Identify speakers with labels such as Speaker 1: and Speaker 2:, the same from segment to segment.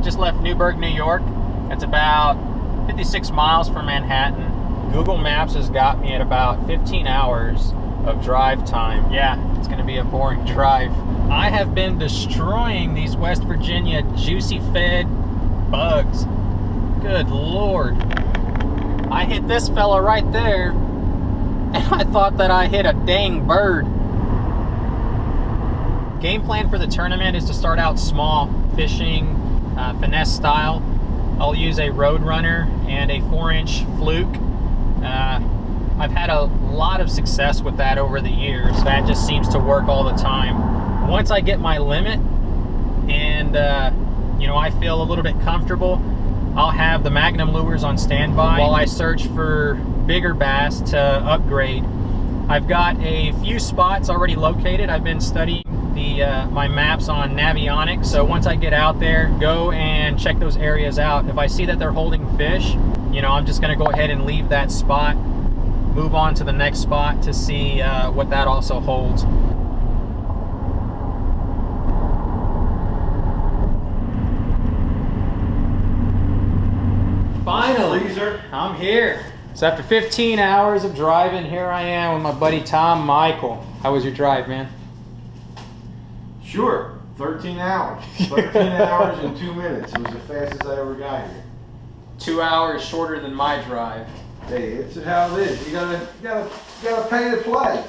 Speaker 1: just left Newburgh, New York. It's about 56 miles from Manhattan. Google Maps has got me at about 15 hours of drive time. Yeah, it's gonna be a boring drive. I have been destroying these West Virginia juicy fed bugs. Good Lord. I hit this fella right there, and I thought that I hit a dang bird. Game plan for the tournament is to start out small, fishing, finesse style. I'll use a Roadrunner and a 4-inch fluke. I've had a lot of success with that over the years. That just seems to work all the time. Once I get my limit and you know, I feel a little bit comfortable, I'll have the Magnum lures on standby while I search for bigger bass to upgrade. I've got a few spots already located. I've been studying my maps on Navionics, so once I get out there, go and check those areas out. If I see that they're holding fish, you know, I'm just gonna go ahead and leave that spot, move on to the next spot to see what that also holds. Finally, I'm here. So after 15 hours of driving, here I am with my buddy Tom Michael. How was your drive, man?
Speaker 2: Sure, 13 hours. 13 hours and 2 minutes. It was the fastest I ever got here.
Speaker 1: 2 hours shorter than my drive.
Speaker 2: Hey, it's how it is. You gotta pay to play.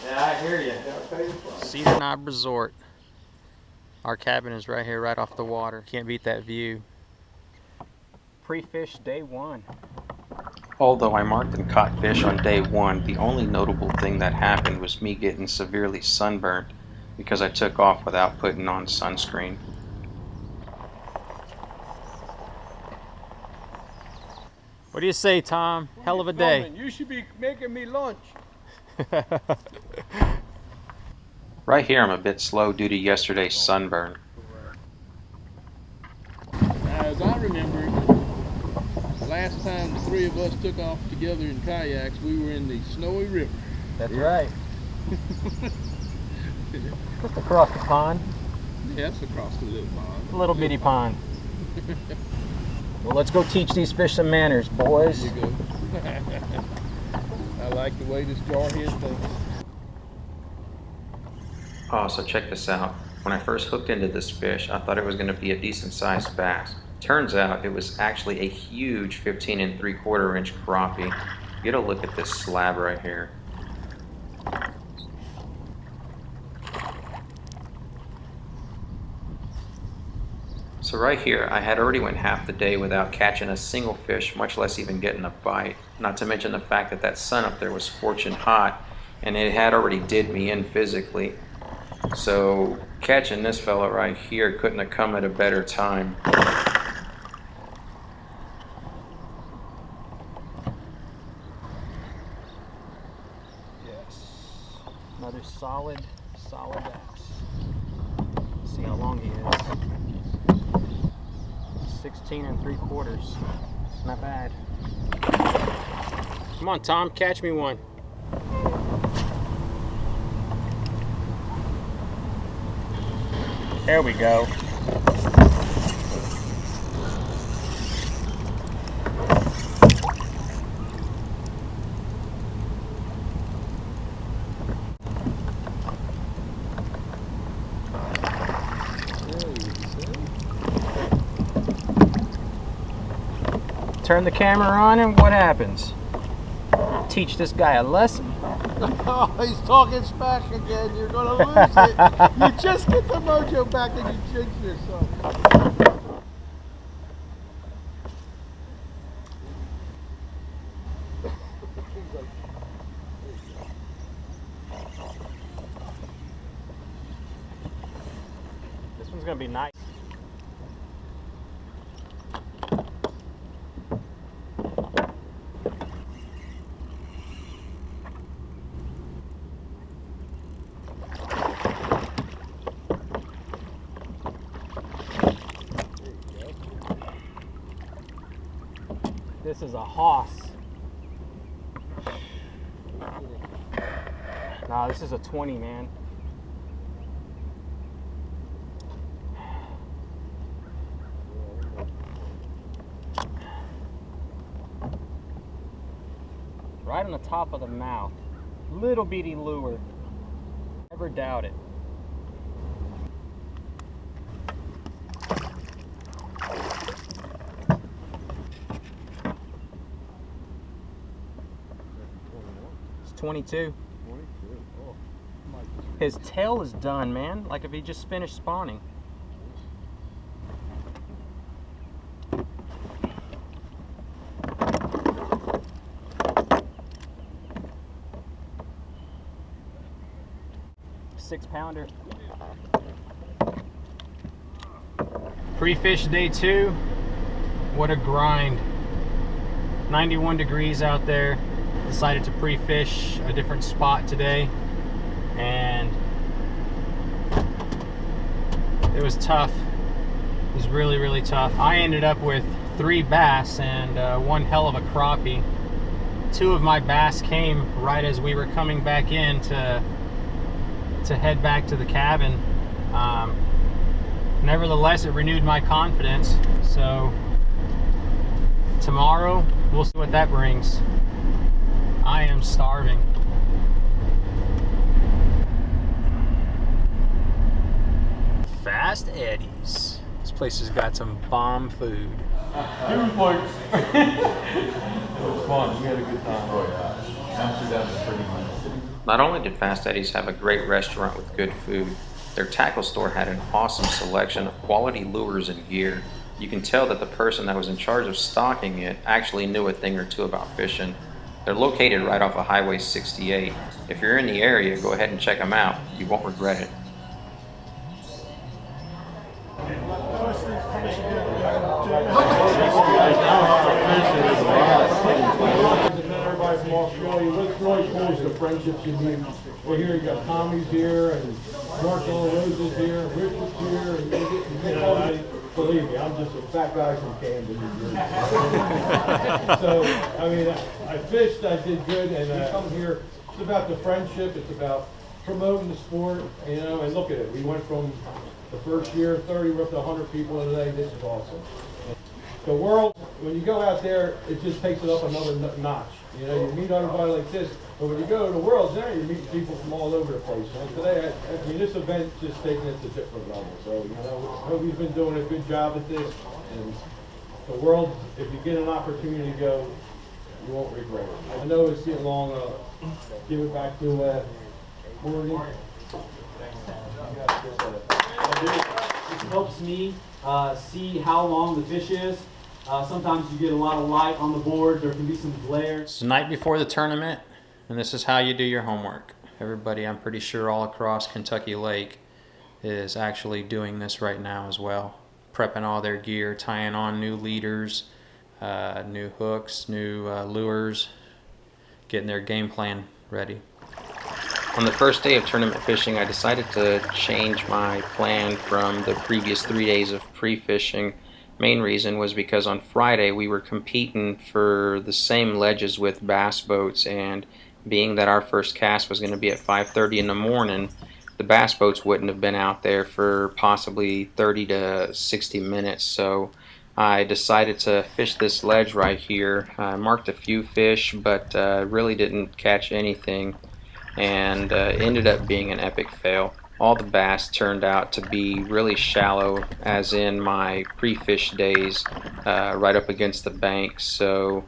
Speaker 1: Yeah, I hear you.
Speaker 2: You gotta pay to play.
Speaker 1: Cedar Knob Resort. Our cabin is right here, right off the water. Can't beat that view. Pre-fish day one.
Speaker 3: Although I marked and caught fish on day one, the only notable thing that happened was me getting severely sunburned because I took off without putting on sunscreen.
Speaker 1: What do you say, Tom? Hell of a day.
Speaker 4: You should be making me lunch.
Speaker 3: Right here I'm a bit slow due to yesterday's sunburn.
Speaker 4: As I remember, the last time the three of us took off together in kayaks, we were in the Snowy River.
Speaker 1: That's right. Just across the pond.
Speaker 4: Yes, across the little pond.
Speaker 1: A little bitty pond. Well, let's go teach these fish some manners, boys.
Speaker 4: There you go. I like the way this jarhead thinks.
Speaker 3: Oh, so check this out. When I first hooked into this fish, I thought it was going to be a decent sized bass. Turns out it was actually a huge 15 3/4 inch crappie. Get a look at this slab right here. So right here, I had already went half the day without catching a single fish, much less even getting a bite. Not to mention the fact that that sun up there was scorching hot, and it had already did me in physically. So catching this fella right here couldn't have come at a better time.
Speaker 1: Yes. Another solid bass. Let's see how long he is. 16 3/4. Not bad. Come on, Tom, catch me one. There we go. Turn the camera on and what happens? Teach this guy a lesson.
Speaker 4: Oh, he's talking smack again. You're gonna lose it. You just get the mojo back and you jinx yourself.
Speaker 1: This one's gonna be nice. This is a hoss. Nah, this is a 20, man. right on the top of the mouth. Little bitty lure. Never doubt it. It's 22.
Speaker 4: Oh,
Speaker 1: His tail is done, man. Like if he just finished spawning. Six-pounder. Pre-fish day 2. What a grind. 91 degrees out there. Decided to pre-fish a different spot today, and it was tough. It was really, really tough. I ended up with 3 bass and one hell of a crappie. 2 of my bass came right as we were coming back in to head back to the cabin. Nevertheless, it renewed my confidence. So tomorrow, we'll see what that brings. I am starving. Fast Eddie's. This place has got some bomb food.
Speaker 2: It was fun. We had a good time. Oh yeah. Amsterdam's pretty nice.
Speaker 3: Not only did Fast Eddie's have a great restaurant with good food, their tackle store had an awesome selection of quality lures and gear. You can tell that the person that was in charge of stocking it actually knew a thing or two about fishing. They're located right off of Highway 68. If you're in the area, go ahead and check them out. You won't regret it.
Speaker 5: Everybody from Australia. What's really cool is the friendships you meet. Well, here you got Tommy's here, and Marshall Rose is here, and Richard's here, and you get all these. Believe me, I'm just a fat guy from Camden, New Jersey. So, I mean, I fished, I did good, and I come here. It's about the friendship. It's about promoting the sport, you know. And look at it. We went from the first year 30, we're up to 100 people today. This is awesome. The world, when you go out there, it just takes it up another notch. You know, you meet everybody like this, but when you go to the Worlds now, you're meeting people from all over the place. And today, I mean, this event's just taking it to a different level. So, you know, Hobie's been doing a good job at this, and the World, if you get an opportunity to go, you won't regret it. I know it's getting long. Give it back to Morgan.
Speaker 6: It helps me see how long the fish is. Sometimes you get a lot of light on the board. There can be some glare.
Speaker 1: It's the night before the tournament, and this is how you do your homework. Everybody, I'm pretty sure all across Kentucky Lake is actually doing this right now as well. Prepping all their gear, tying on new leaders, new hooks, new lures, getting their game plan ready.
Speaker 3: On the first day of tournament fishing, I decided to change my plan from the previous 3 days of pre-fishing. Main reason was because on Friday we were competing for the same ledges with bass boats, and being that our first cast was going to be at 5:30 in the morning, the bass boats wouldn't have been out there for possibly 30 to 60 minutes. So I decided to fish this ledge right here. I marked a few fish, but really didn't catch anything, and ended up being an epic fail. All the bass turned out to be really shallow, as in my pre-fish days, right up against the bank, so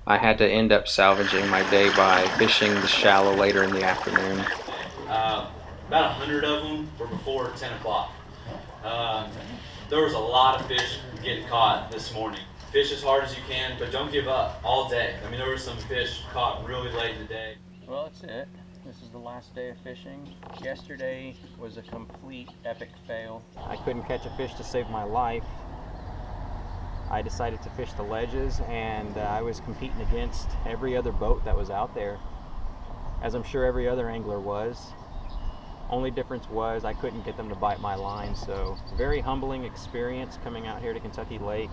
Speaker 3: I had to end up salvaging my day by fishing the shallow later in the afternoon.
Speaker 7: About 100 of them were before 10 o'clock. There was a lot of fish getting caught this morning. Fish as hard as you can, but don't give up all day. I mean, there were some fish caught really late in the day.
Speaker 1: Well, that's it. This is the last day of fishing. Yesterday was a complete epic fail. I couldn't catch a fish to save my life. I decided to fish the ledges, and I was competing against every other boat that was out there, as I'm sure every other angler was. Only difference was I couldn't get them to bite my line, so very humbling experience coming out here to Kentucky Lake,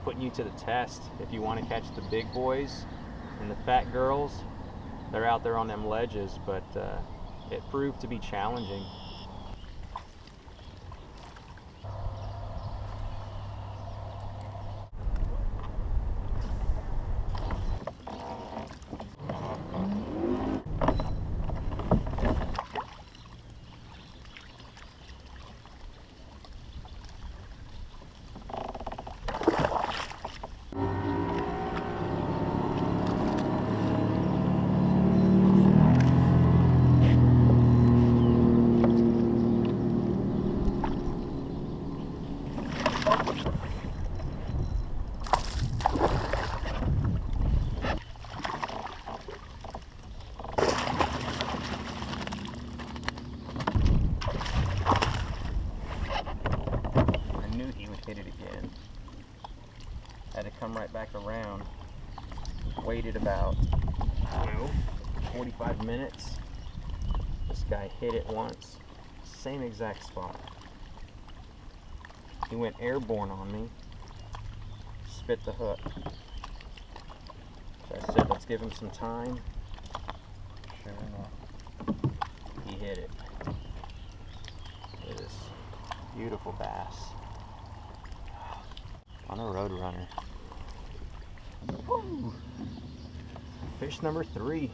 Speaker 1: putting you to the test. If you want to catch the big boys and the fat girls, they're out there on them ledges, but it proved to be challenging. Had to come right back around. Waited about, I don't know, 45 minutes. This guy hit it once, same exact spot. He went airborne on me, spit the hook. So I said, let's give him some time. Sure enough, he hit it. It is beautiful bass on a road runner. Woo. Fish number 3.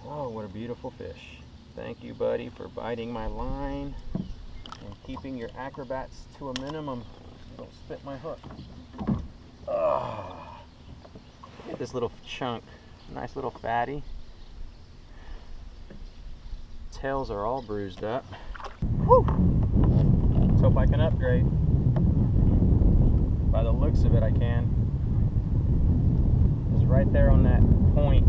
Speaker 1: Oh, what a beautiful fish. Thank you, buddy, for biting my line and keeping your acrobats to a minimum. Don't spit my hook. Oh, look at this little chunk. Nice little fatty. Tails are all bruised up. Whew. Let's hope I can upgrade. By the looks of it, I can. It's right there on that point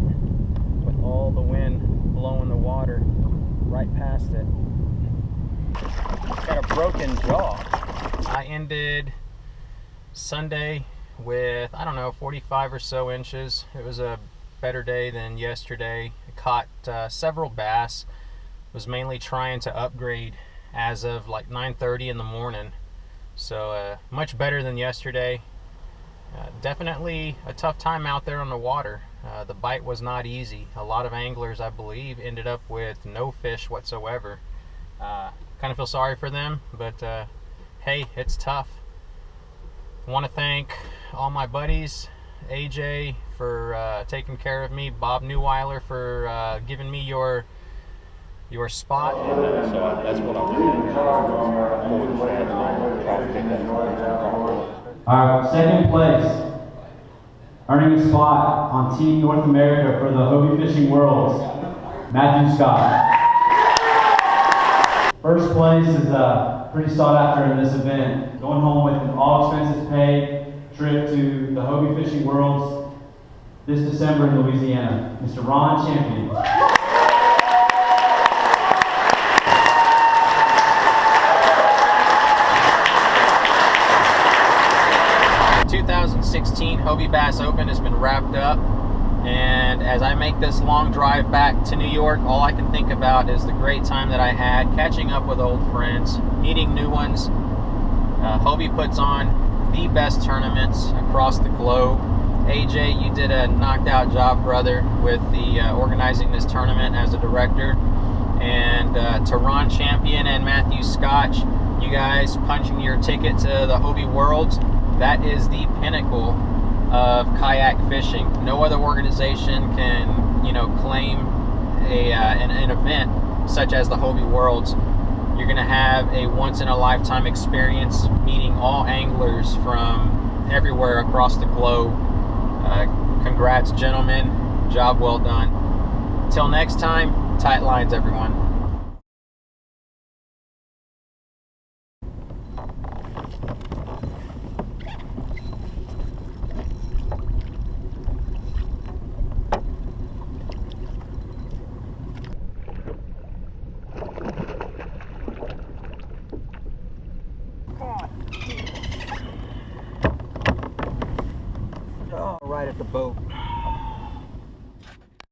Speaker 1: with all the wind blowing the water right past it. It's got a broken jaw. I ended Sunday with, I don't know, 45 or so inches. It was a better day than yesterday. I caught several bass. Was mainly trying to upgrade as of like 9:30 in the morning. So much better than yesterday. Definitely a tough time out there on the water. The bite was not easy. A lot of anglers, I believe, ended up with no fish whatsoever. Kind of feel sorry for them, but hey, it's tough. I want to thank all my buddies, AJ for taking care of me, Bob Newweiler for giving me your spot.
Speaker 8: So that's what I'm doing.
Speaker 6: All right, second place, earning a spot on Team North America for the Hobie Fishing Worlds, Matthew Scott. First place is pretty sought after in this event. Going home with an all expenses paid trip to the Hobie Fishing Worlds this December in Louisiana, Mr. Ron Champion.
Speaker 1: 2016 Hobie Bass Open has been wrapped up, and as I make this long drive back to New York, all I can think about is the great time that I had catching up with old friends, meeting new ones. Hobie puts on the best tournaments across the globe. AJ, you did a knocked out job, brother, with the organizing this tournament as a director. And to Ron Champion and Matthew Scotch, you guys punching your ticket to the Hobie Worlds. That is the pinnacle of kayak fishing. No other organization can, you know, claim an event such as the Hobie Worlds. You're going to have a once-in-a-lifetime experience meeting all anglers from everywhere across the globe. Congrats, gentlemen. Job well done. Till next time, tight lines, everyone.